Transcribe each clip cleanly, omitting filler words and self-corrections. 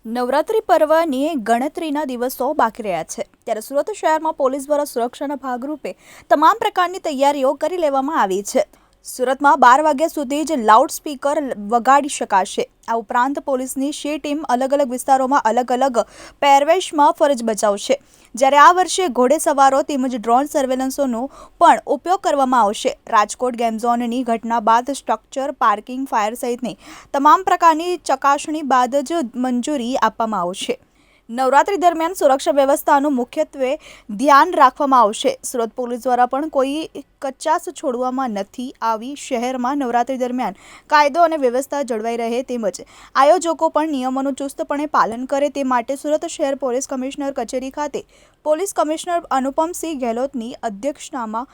નવરાત્રી પર્વની ગણતરીના દિવસો બાકી રહ્યા છે ત્યારે સુરત શહેરમાં પોલીસ દ્વારા સુરક્ષાના ભાગરૂપે તમામ પ્રકારની તૈયારીઓ કરી લેવામાં આવી છે। સુરતમાં 12 વાગ્યા સુધી જ લાઉડ સ્પીકર વગાડી શકાશે। આ ઉપરાંત પોલીસની શી ટીમ અલગ અલગ વિસ્તારોમાં અલગ અલગ પહેરવેશમાં ફરજ બજાવશે। જ્યારે આ વર્ષે ઘોડેસવારો તેમજ ડ્રોન સર્વેલન્સનો પણ ઉપયોગ કરવામાં આવશે। રાજકોટ ગેમ ઝોનની ઘટના બાદ સ્ટ્રક્ચર, પાર્કિંગ, ફાયર સહિતની તમામ પ્રકારની ચકાસણી બાદ જ મંજૂરી આપવામાં આવશે। નવરાત્રી દરમિયાન સુરક્ષા વ્યવસ્થાનું મુખ્યત્વે ધ્યાન રાખવામાં આવશે। સુરત પોલીસ દ્વારા પણ કોઈ કચાશ છોડવામાં નથી આવી। શહેરમાં નવરાત્રી દરમિયાન કાયદો અને વ્યવસ્થા જળવાઈ રહે તેમજ આયોજકો પણ નિયમોનું ચુસ્તપણે પાલન કરે તે માટે સુરત શહેર પોલીસ કમિશનર કચેરી ખાતે પોલીસ કમિશનર અનુપમસિંહ ગેહલોતની અધ્યક્ષતામાં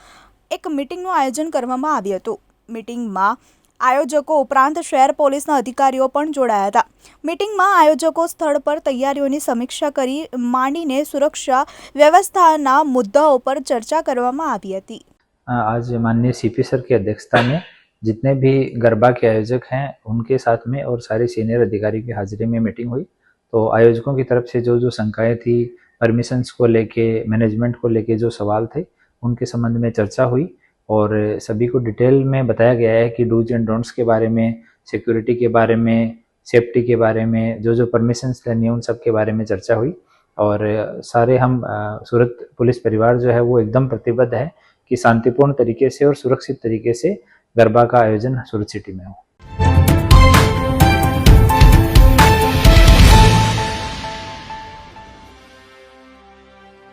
એક મીટિંગનું આયોજન કરવામાં આવ્યું હતું। મીટિંગમાં આયોજકો ઉપરાંત શહેર પોલીસના અધિકારીઓ પણ જોડાયા હતા। મીટિંગમાં આયોજકો સ્થળ પર તૈયારીઓની સમીક્ષા કરી માંડીને સુરक्षा व्यवस्था मुद्दाओं पर चर्चा કરવામાં આવી હતી। आज माननीय सीपी सर की अध्यक्षता में जितने भी गरबा के आयोजक हैं उनके साथ में और सारे सीनियर अधिकारी की हाजिरी में मीटिंग हुई। तो आयोजकों की तरफ से जो शंकाएं थी, परमिशंस को लेके, मैनेजमेंट को लेके जो सवाल थे उनके संबंध में चर्चा हुई और सभी को डिटेल में बताया गया है कि डूज एंड डोंट्स के बारे में, सिक्योरिटी के बारे में, सेफ्टी के बारे में, जो परमिशंस लेनी है उन सब के बारे में चर्चा हुई। और सारे हम सूरत पुलिस परिवार जो है वो एकदम प्रतिबद्ध है कि शांतिपूर्ण तरीके से और सुरक्षित तरीके से गरबा का आयोजन सूरत सिटी में हो।